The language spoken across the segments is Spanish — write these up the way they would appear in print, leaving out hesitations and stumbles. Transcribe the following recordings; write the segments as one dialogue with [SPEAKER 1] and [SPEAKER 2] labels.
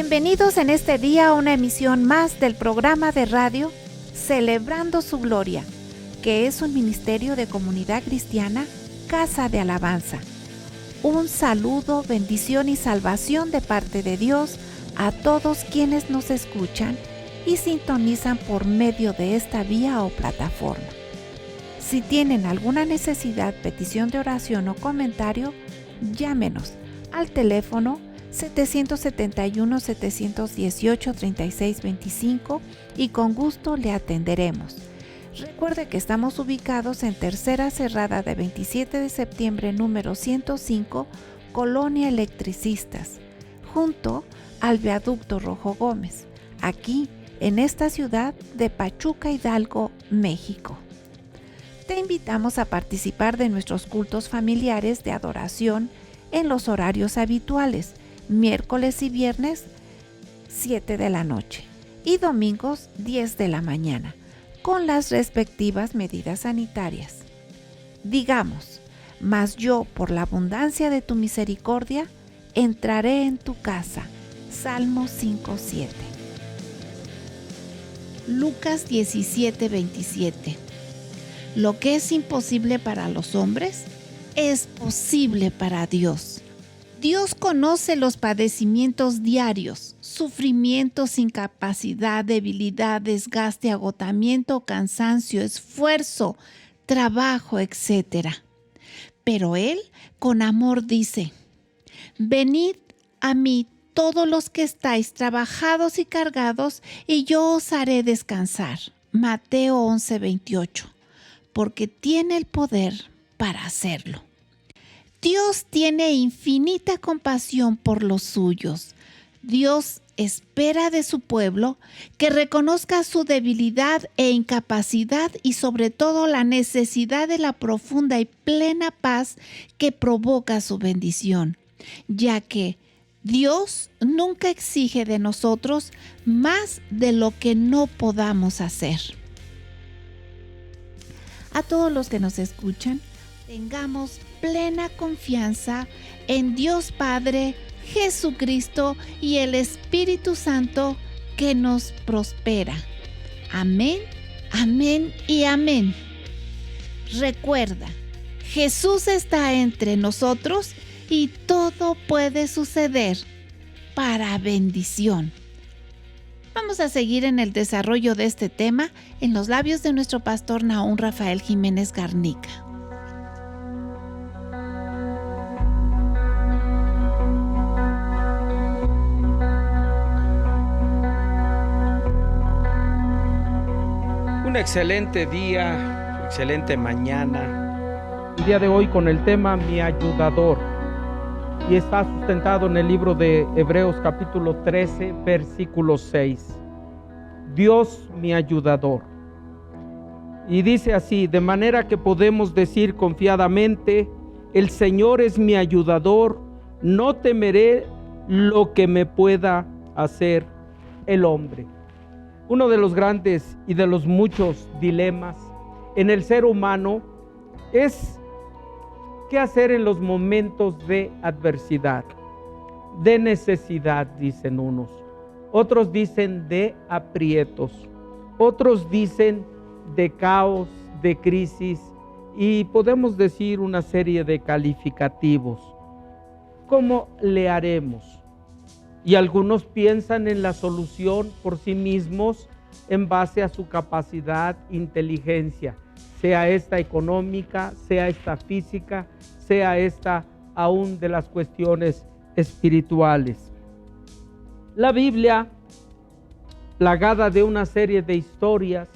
[SPEAKER 1] Bienvenidos en este día a una emisión más del programa de radio Celebrando su Gloria, que es un ministerio de comunidad cristiana, Casa de Alabanza. Un saludo, bendición y salvación de parte de Dios a todos quienes nos escuchan y sintonizan por medio de esta vía o plataforma. Si tienen alguna necesidad, petición de oración o comentario, llámenos al teléfono 771-718-3625 y con gusto le atenderemos. Recuerde que estamos ubicados en Tercera Cerrada de 27 de septiembre número 105, Colonia Electricistas, junto al Viaducto Rojo Gómez, aquí en esta ciudad de Pachuca, Hidalgo, México. Te invitamos a participar de nuestros cultos familiares de adoración en los horarios habituales, miércoles y viernes 7 de la noche y domingos 10 de la mañana, con las respectivas medidas sanitarias. Digamos, mas yo por la abundancia de tu misericordia entraré en tu casa. Salmo 5:7. Lucas 17:27. Lo que es imposible para los hombres es posible para Dios. Dios conoce los padecimientos diarios, sufrimientos, incapacidad, debilidad, desgaste, agotamiento, cansancio, esfuerzo, trabajo, etc. Pero Él con amor dice: venid a mí todos los que estáis trabajados y cargados, y yo os haré descansar. Mateo 11:28. Porque tiene el poder para hacerlo. Dios tiene infinita compasión por los suyos. Dios espera de su pueblo que reconozca su debilidad e incapacidad y sobre todo la necesidad de la profunda y plena paz que provoca su bendición, ya que Dios nunca exige de nosotros más de lo que no podamos hacer. A todos los que nos escuchan, tengamos plena confianza en Dios Padre, Jesucristo y el Espíritu Santo que nos prospera. Amén, amén y amén. Recuerda, Jesús está entre nosotros y todo puede suceder para bendición. Vamos a seguir en el desarrollo de este tema en los labios de nuestro pastor Nahum Rafael Jiménez Garnica.
[SPEAKER 2] Un excelente día, excelente mañana. El día de hoy con el tema Mi Ayudador. Y está sustentado en el libro de Hebreos capítulo 13, versículo 6. Dios mi ayudador. Y dice así: de manera que podemos decir confiadamente, el Señor es mi ayudador, no temeré lo que me pueda hacer el hombre. Uno de los grandes y de los muchos dilemas en el ser humano es qué hacer en los momentos de adversidad, de necesidad, dicen unos. Otros dicen de aprietos. Otros dicen de caos, de crisis, y podemos decir una serie de calificativos. ¿Cómo le haremos? Y algunos piensan en la solución por sí mismos en base a su capacidad, inteligencia, sea esta económica, sea esta física, sea esta aún de las cuestiones espirituales. La Biblia, plagada de una serie de historias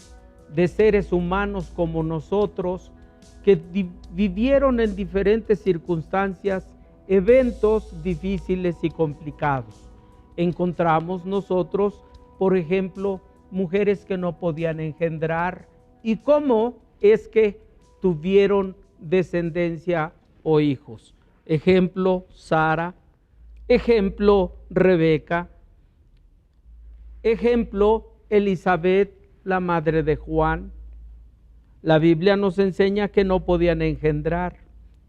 [SPEAKER 2] de seres humanos como nosotros, que vivieron en diferentes circunstancias eventos difíciles y complicados. Encontramos nosotros, por ejemplo, mujeres que no podían engendrar y cómo es que tuvieron descendencia o hijos. Ejemplo, Sara. Ejemplo, Rebeca. Ejemplo, Elizabeth, la madre de Juan. La Biblia nos enseña que no podían engendrar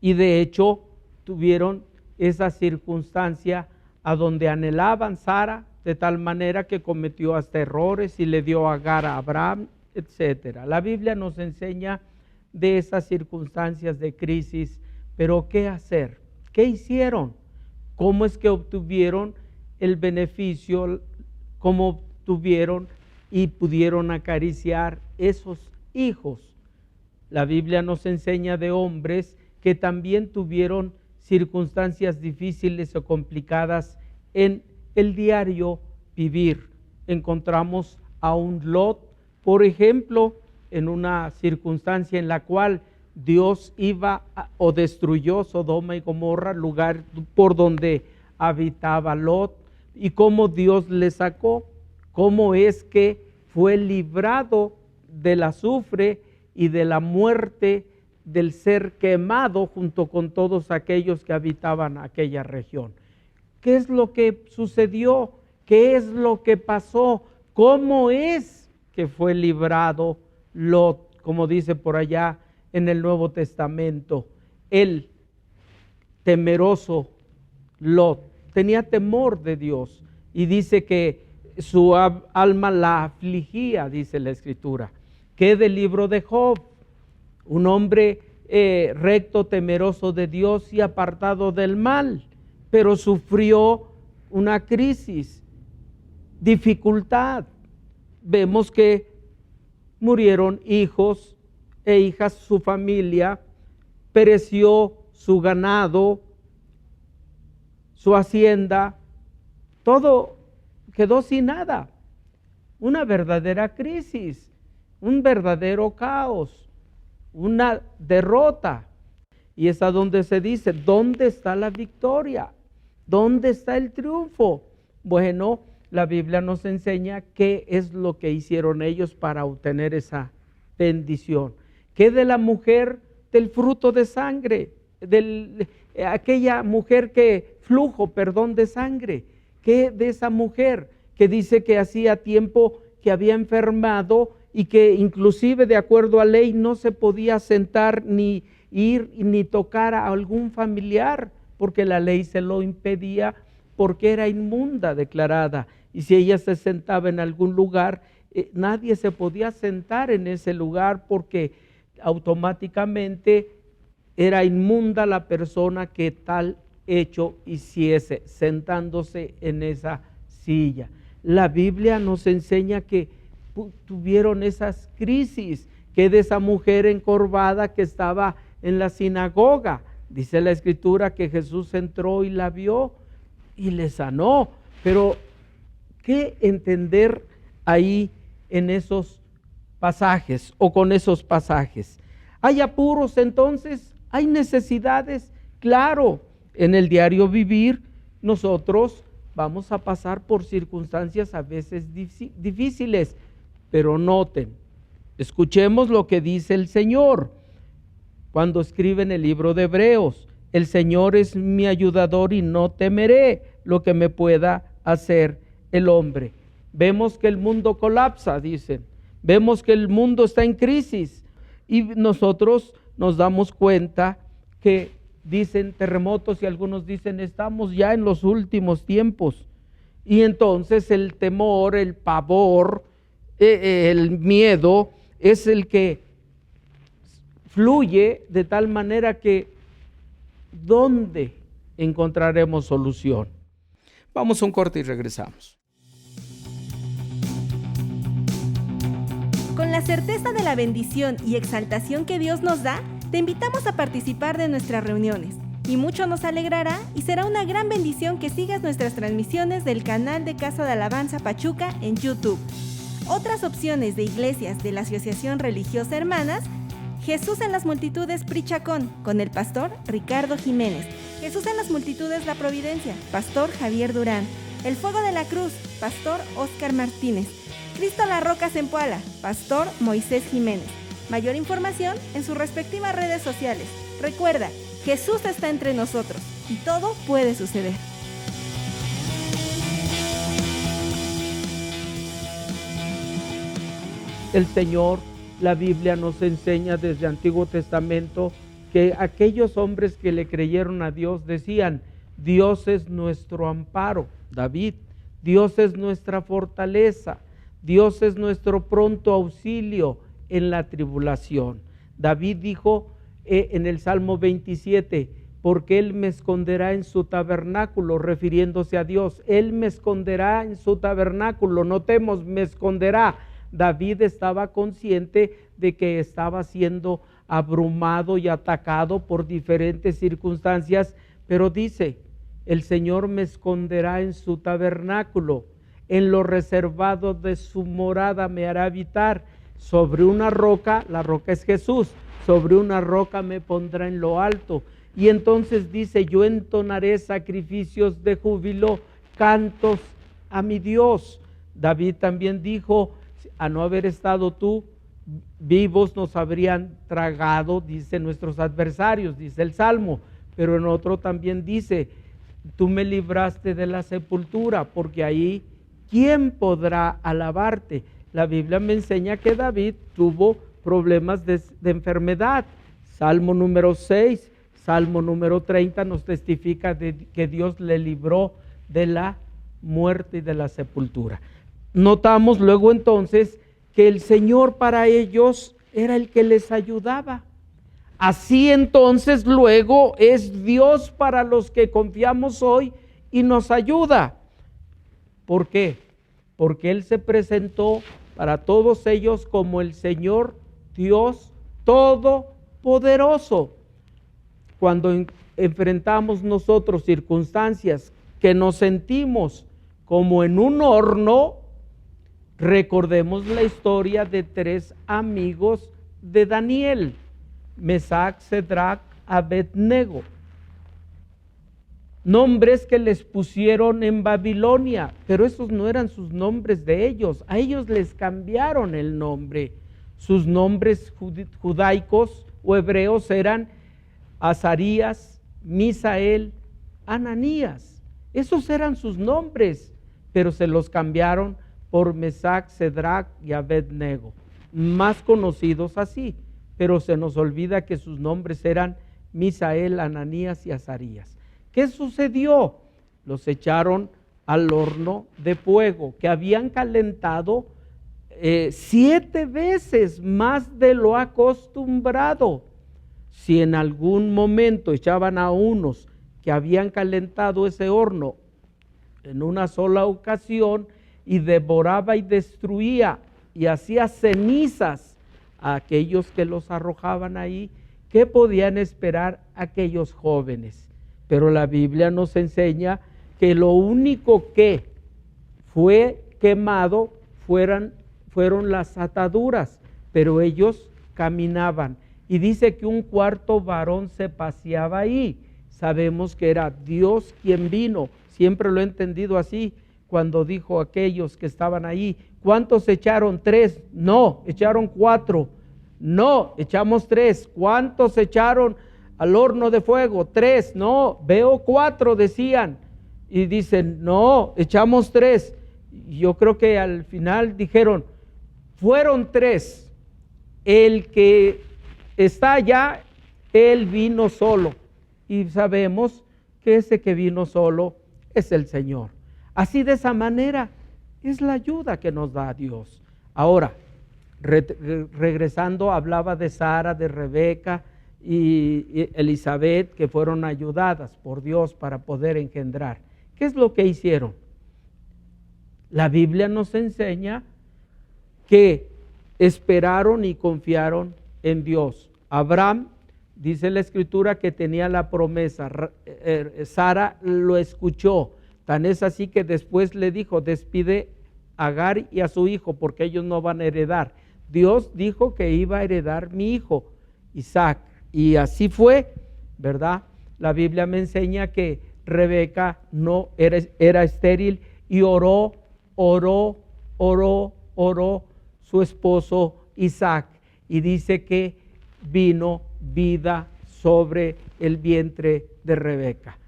[SPEAKER 2] y de hecho tuvieron esa circunstancia a donde anhelaban Sara de tal manera que cometió hasta errores y le dio Agar a Abraham, etc. La Biblia nos enseña de esas circunstancias de crisis, pero ¿qué hacer? ¿Qué hicieron? ¿Cómo es que obtuvieron el beneficio? ¿Cómo obtuvieron y pudieron acariciar esos hijos? La Biblia nos enseña de hombres que también tuvieron circunstancias difíciles o complicadas en el diario vivir. Encontramos a un Lot, por ejemplo, en una circunstancia en la cual Dios o destruyó Sodoma y Gomorra, lugar por donde habitaba Lot, y cómo Dios le sacó, cómo es que fue librado del azufre y de la muerte del ser quemado junto con todos aquellos que habitaban aquella región. ¿Qué es lo que sucedió? ¿Qué es lo que pasó? ¿Cómo es que fue librado Lot? Como dice por allá en el Nuevo Testamento, el temeroso Lot tenía temor de Dios y dice que su alma la afligía, dice la Escritura. ¿Qué del libro de Job? Un hombre recto, temeroso de Dios y apartado del mal, pero sufrió una crisis, dificultad. Vemos que murieron hijos e hijas, su familia, pereció su ganado, su hacienda, todo quedó sin nada. Una verdadera crisis, un verdadero caos, una derrota. Y es a donde se dice, ¿dónde está la victoria? ¿Dónde está el triunfo? Bueno, la Biblia nos enseña qué es lo que hicieron ellos para obtener esa bendición. ¿Qué de la mujer del fruto de sangre? Aquella mujer flujo de sangre. ¿Qué de esa mujer que dice que hacía tiempo que había enfermado y que inclusive de acuerdo a ley no se podía sentar ni ir ni tocar a algún familiar porque la ley se lo impedía, porque era inmunda declarada, y si ella se sentaba en algún lugar, nadie se podía sentar en ese lugar porque automáticamente era inmunda la persona que tal hecho hiciese, sentándose en esa silla. La Biblia nos enseña que tuvieron esas crisis, que de esa mujer encorvada que estaba en la sinagoga, dice la Escritura que Jesús entró y la vio y le sanó. Pero ¿qué entender ahí en esos pasajes o con esos pasajes? ¿Hay apuros entonces? ¿Hay necesidades? Claro, en el diario vivir nosotros vamos a pasar por circunstancias a veces difíciles, pero noten, escuchemos lo que dice el Señor cuando escribe en el libro de Hebreos: el Señor es mi ayudador y no temeré lo que me pueda hacer el hombre. Vemos que el mundo colapsa, dicen. Vemos que el mundo está en crisis y nosotros nos damos cuenta que dicen terremotos y algunos dicen estamos ya en los últimos tiempos. Y entonces el temor, el pavor, el miedo es el que fluye de tal manera que ¿dónde encontraremos solución? Vamos a un corte y regresamos.
[SPEAKER 3] Con la certeza de la bendición y exaltación que Dios nos da, te invitamos a participar de nuestras reuniones. Y mucho nos alegrará y será una gran bendición que sigas nuestras transmisiones del canal de Casa de Alabanza Pachuca en YouTube. Otras opciones de iglesias de la Asociación Religiosa Hermanas: Jesús en las Multitudes Prichacón, con el pastor Ricardo Jiménez. Jesús en las Multitudes La Providencia, pastor Javier Durán. El Fuego de la Cruz, pastor Óscar Martínez. Cristo la Roca Zempoala, pastor Moisés Jiménez. Mayor información en sus respectivas redes sociales. Recuerda, Jesús está entre nosotros y todo puede suceder.
[SPEAKER 2] El Señor, la Biblia nos enseña desde el Antiguo Testamento que aquellos hombres que le creyeron a Dios decían: Dios es nuestro amparo. David Dios es nuestra fortaleza. Dios es nuestro pronto auxilio en la tribulación. David dijo en el Salmo 27, porque Él me esconderá en su tabernáculo, refiriéndose a Dios. Él me esconderá en su tabernáculo, notemos, me esconderá. David estaba consciente de que estaba siendo abrumado y atacado por diferentes circunstancias, pero dice, el Señor me esconderá en su tabernáculo, en lo reservado de su morada me hará habitar. Sobre una roca, la roca es Jesús, sobre una roca me pondrá en lo alto. Y entonces dice, yo entonaré sacrificios de júbilo, cantos a mi Dios. David también dijo, a no haber estado tú, vivos nos habrían tragado, dice nuestros adversarios, dice el Salmo. Pero en otro también dice, tú me libraste de la sepultura, porque ahí, ¿quién podrá alabarte? La Biblia me enseña que David tuvo problemas de enfermedad. Salmo número 6, Salmo número 30 nos testifica de que Dios le libró de la muerte y de la sepultura. Notamos luego entonces que el Señor para ellos era el que les ayudaba. Así entonces luego es Dios para los que confiamos hoy y nos ayuda. ¿Por qué? Porque Él se presentó para todos ellos como el Señor Dios Todopoderoso. Cuando enfrentamos nosotros circunstancias que nos sentimos como en un horno, recordemos la historia de 3 amigos de Daniel, Mesac, Cedrac, Abednego. Nombres que les pusieron en Babilonia, pero esos no eran sus nombres de ellos, a ellos les cambiaron el nombre. Sus nombres judaicos o hebreos eran Azarías, Misael, Ananías. Esos eran sus nombres, pero se los cambiaron por Mesac, Cedrac y Abednego, más conocidos así, pero se nos olvida que sus nombres eran Misael, Ananías y Azarías. ¿Qué sucedió? Los echaron al horno de fuego, que habían calentado 7 veces más de lo acostumbrado. Si en algún momento echaban a unos que habían calentado ese horno en una sola ocasión y devoraba y destruía y hacía cenizas a aquellos que los arrojaban ahí, ¿qué podían esperar aquellos jóvenes? Pero la Biblia nos enseña que lo único que fue quemado fueron las ataduras, pero ellos caminaban. Y dice que un cuarto varón se paseaba ahí. Sabemos que era Dios quien vino. Siempre lo he entendido así, cuando dijo a aquellos que estaban ahí, ¿cuántos echaron? 3. No, echaron 4. No, echamos 3. ¿Cuántos echaron al horno de fuego? 3. No, veo 4, decían. Y dicen, no, echamos 3. Yo creo que al final dijeron, fueron 3. El que está allá, él vino solo. Y sabemos que ese que vino solo es el Señor. Así, de esa manera es la ayuda que nos da Dios. Ahora, regresando, hablaba de Sara, de Rebeca y Elizabeth, que fueron ayudadas por Dios para poder engendrar. ¿Qué es lo que hicieron? La Biblia nos enseña que esperaron y confiaron en Dios. Abraham, dice la Escritura, que tenía la promesa. Sara lo escuchó. Tan es así que después le dijo, despide a Agar y a su hijo, porque ellos no van a heredar. Dios dijo que iba a heredar mi hijo, Isaac. Y así fue, ¿verdad? La Biblia me enseña que Rebeca no era estéril y oró su esposo Isaac. Y dice que vino vida sobre el vientre de Rebeca.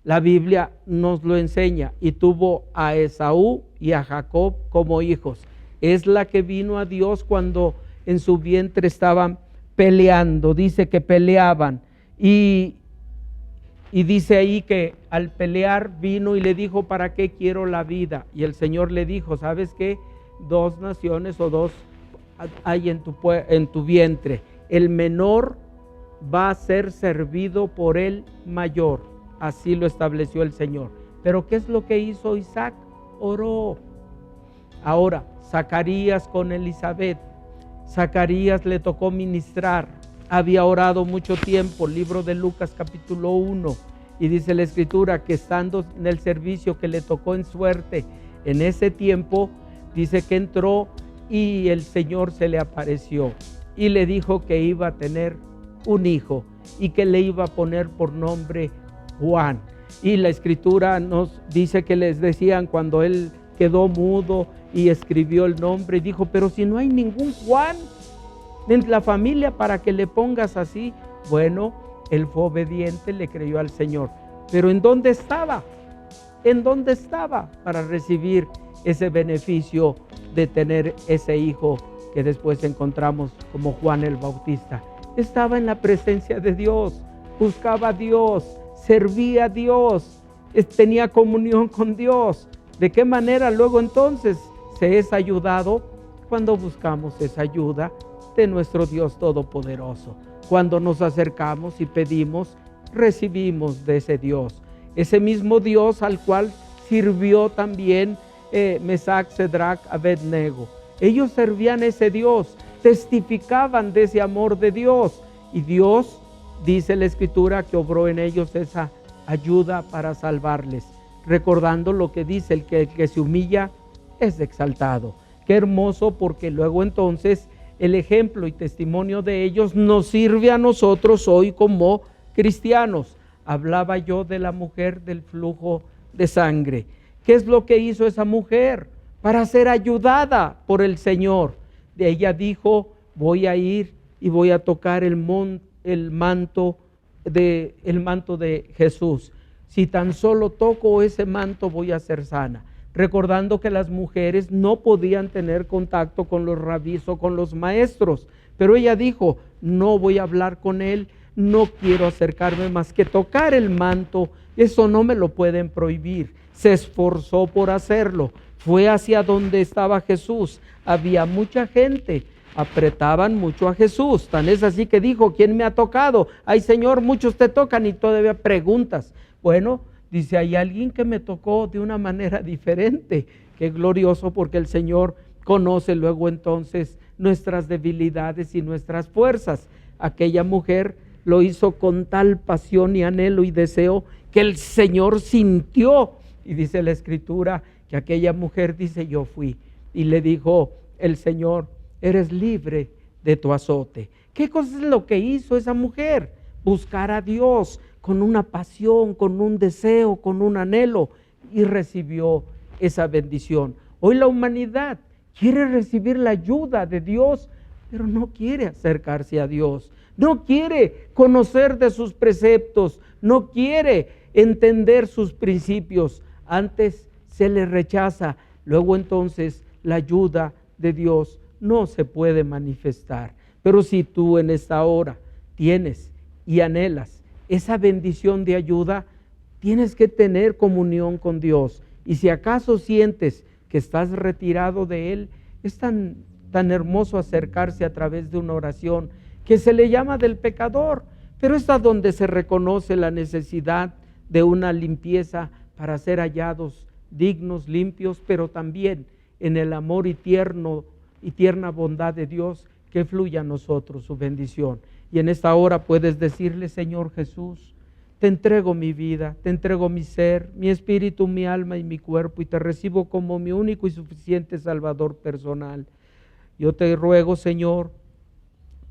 [SPEAKER 2] La Biblia nos lo enseña, y tuvo a Esaú y a Jacob como hijos. Es la que vino a Dios cuando en su vientre estaban peleando, dice que peleaban. Y Y dice ahí que al pelear vino y le dijo, ¿para qué quiero la vida? Y el Señor le dijo, ¿sabes qué? 2 naciones o 2 hay en tu vientre. El menor va a ser servido por el mayor. Así lo estableció el Señor. Pero ¿qué es lo que hizo Isaac? Oró. Ahora, Zacarías con Elizabeth. Zacarías le tocó ministrar. Había orado mucho tiempo, libro de Lucas capítulo 1, y dice la escritura que estando en el servicio que le tocó en suerte, en ese tiempo, dice que entró y el Señor se le apareció y le dijo que iba a tener un hijo y que le iba a poner por nombre Juan. Y la escritura nos dice que les decían cuando él quedó mudo y escribió el nombre, y dijo, pero si no hay ningún Juan en la familia para que le pongas así. Bueno, él fue obediente, le creyó al Señor. Pero ¿en dónde estaba? ¿En dónde estaba para recibir ese beneficio de tener ese hijo que después encontramos como Juan el Bautista? Estaba en la presencia de Dios, buscaba a Dios, servía a Dios, tenía comunión con Dios. ¿De qué manera luego entonces se es ayudado? Cuando buscamos esa ayuda de nuestro Dios Todopoderoso. Cuando nos acercamos y pedimos, recibimos de ese Dios. Ese mismo Dios al cual sirvió también Mesac, Cedrac, Abednego. Ellos servían a ese Dios, testificaban de ese amor de Dios. Y Dios, dice la Escritura, que obró en ellos esa ayuda para salvarles. Recordando lo que dice, el que se humilla es exaltado. Qué hermoso, porque luego entonces el ejemplo y testimonio de ellos nos sirve a nosotros hoy como cristianos. Hablaba yo de la mujer del flujo de sangre. ¿Qué es lo que hizo esa mujer para ser ayudada por el Señor? De ella dijo, voy a ir y voy a tocar el manto de Jesús. Si tan solo toco ese manto, voy a ser sana. Recordando que las mujeres no podían tener contacto con los rabís o con los maestros, pero ella dijo, no voy a hablar con él, no quiero acercarme más que tocar el manto, eso no me lo pueden prohibir. Se esforzó por hacerlo, fue hacia donde estaba Jesús, había mucha gente, apretaban mucho a Jesús, tan es así que dijo, ¿quién me ha tocado? Ay Señor, muchos te tocan y todavía preguntas. Bueno, dice, hay alguien que me tocó de una manera diferente. Qué glorioso, porque el Señor conoce luego entonces nuestras debilidades y nuestras fuerzas. Aquella mujer lo hizo con tal pasión y anhelo y deseo que el Señor sintió. Y dice la Escritura que aquella mujer dice, yo fui. Y le dijo el Señor, eres libre de tu azote. ¿Qué cosa es lo que hizo esa mujer? Buscar a Dios con una pasión, con un deseo, con un anhelo, y recibió esa bendición. Hoy la humanidad quiere recibir la ayuda de Dios, pero no quiere acercarse a Dios, no quiere conocer de sus preceptos, no quiere entender sus principios. Antes se le rechaza, luego entonces la ayuda de Dios no se puede manifestar. Pero si tú en esta hora tienes y anhelas esa bendición de ayuda, tienes que tener comunión con Dios. Y si acaso sientes que estás retirado de Él, es tan hermoso acercarse a través de una oración que se le llama del pecador, pero es a donde se reconoce la necesidad de una limpieza para ser hallados dignos, limpios, pero también en el amor y tierna bondad de Dios que fluya a nosotros su bendición. Y en esta hora puedes decirle, Señor Jesús, te entrego mi vida, te entrego mi ser, mi espíritu, mi alma y mi cuerpo, y te recibo como mi único y suficiente Salvador personal. Yo te ruego, Señor,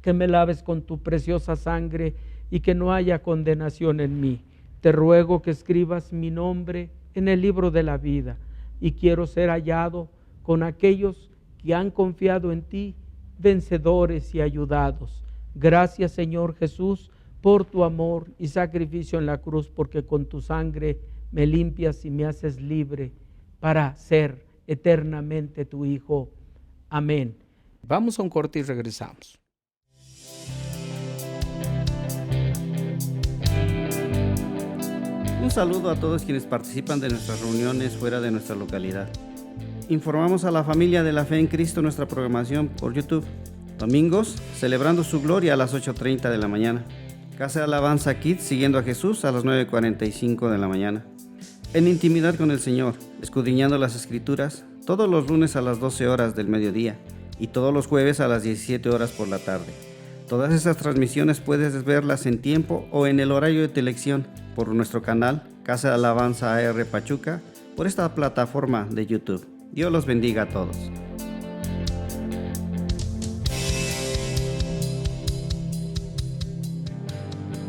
[SPEAKER 2] que me laves con tu preciosa sangre y que no haya condenación en mí. Te ruego que escribas mi nombre en el libro de la vida, y quiero ser hallado con aquellos que han confiado en ti, vencedores y ayudados. Gracias, Señor Jesús, por tu amor y sacrificio en la cruz, porque con tu sangre me limpias y me haces libre para ser eternamente tu Hijo. Amén. Vamos a un corte y regresamos.
[SPEAKER 4] Un saludo a todos quienes participan de nuestras reuniones fuera de nuestra localidad. Informamos a la familia de la fe en Cristo nuestra programación por YouTube. Domingos, celebrando su gloria a las 8:30 de la mañana. Casa de Alabanza Kids, siguiendo a Jesús a las 9:45 de la mañana. En intimidad con el Señor, escudriñando las Escrituras, todos los lunes a las 12 horas del mediodía y todos los jueves a las 17 horas por la tarde. Todas esas transmisiones puedes verlas en tiempo o en el horario de tu elección por nuestro canal Casa de Alabanza AR Pachuca, por esta plataforma de YouTube. Dios los bendiga a todos.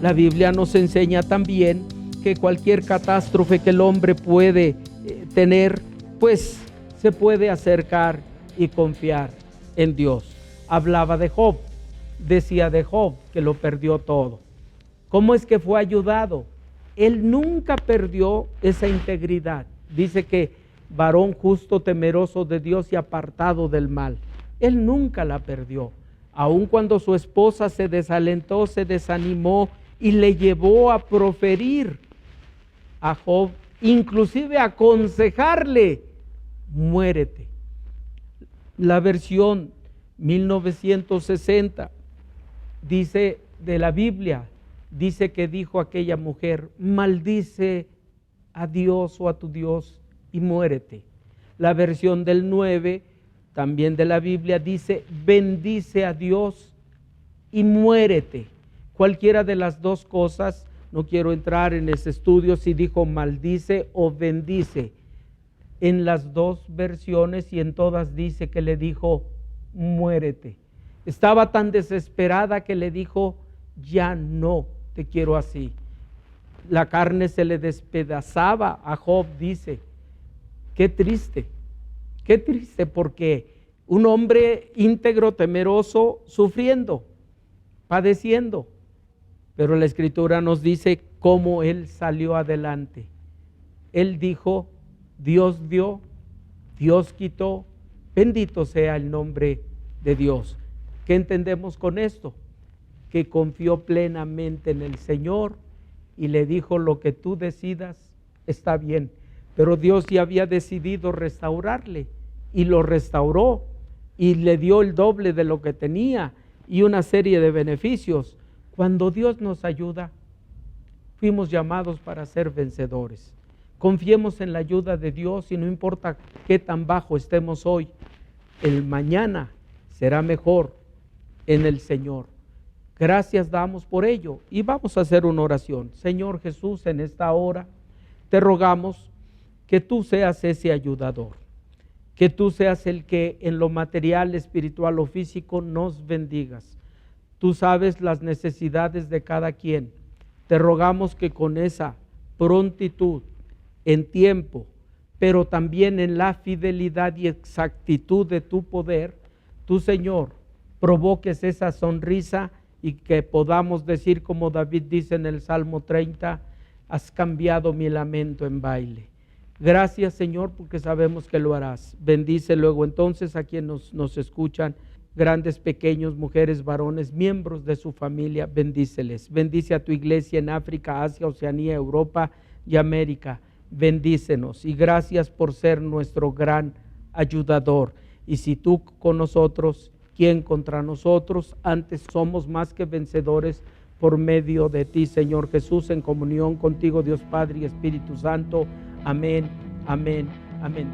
[SPEAKER 2] La Biblia nos enseña también que cualquier catástrofe que el hombre puede tener, pues se puede acercar y confiar en Dios. Hablaba de Job, decía de Job que lo perdió todo. ¿Cómo es que fue ayudado? Él nunca perdió esa integridad. Dice que varón justo, temeroso de Dios y apartado del mal. Él nunca la perdió. Aun cuando su esposa se desalentó, se desanimó y le llevó a proferir a Job, inclusive a aconsejarle, muérete. La versión 1960 dice de la Biblia, dice que dijo aquella mujer, maldice a Dios o a tu Dios y muérete. La versión del 9, también de la Biblia, dice, bendice a Dios y muérete. Cualquiera de las dos cosas, no quiero entrar en ese estudio si dijo maldice o bendice. En las dos versiones y en todas dice que le dijo muérete. Estaba tan desesperada que le dijo, ya no te quiero así. La carne se le despedazaba a Job, dice. Qué triste porque un hombre íntegro, temeroso, sufriendo, padeciendo. Pero la Escritura nos dice cómo él salió adelante. Él dijo, Dios dio, Dios quitó, bendito sea el nombre de Dios. ¿Qué entendemos con esto? Que confió plenamente en el Señor y le dijo, lo que tú decidas está bien. Pero Dios ya había decidido restaurarle y lo restauró y le dio el doble de lo que tenía y una serie de beneficios. Cuando Dios nos ayuda, fuimos llamados para ser vencedores. Confiemos en la ayuda de Dios y no importa qué tan bajo estemos hoy, el mañana será mejor en el Señor. Gracias damos por ello y vamos a hacer una oración. Señor Jesús, en esta hora te rogamos que tú seas ese ayudador, que tú seas el que en lo material, espiritual o físico nos bendigas. Tú sabes las necesidades de cada quien. Te rogamos que con esa prontitud, en tiempo, pero también en la fidelidad y exactitud de tu poder, tú, Señor, provoques esa sonrisa y que podamos decir como David dice en el Salmo 30, has cambiado mi lamento en baile. Gracias, Señor, porque sabemos que lo harás. Bendice luego entonces a quienes nos escuchan, grandes, pequeños, mujeres, varones, miembros de su familia, bendíceles. Bendice a tu iglesia en África, Asia, Oceanía, Europa y América. Bendícenos y gracias por ser nuestro gran ayudador. Y si tú con nosotros, ¿quién contra nosotros? Antes somos más que vencedores por medio de ti, Señor Jesús, en comunión contigo, Dios Padre y Espíritu Santo. Amén, amén, amén.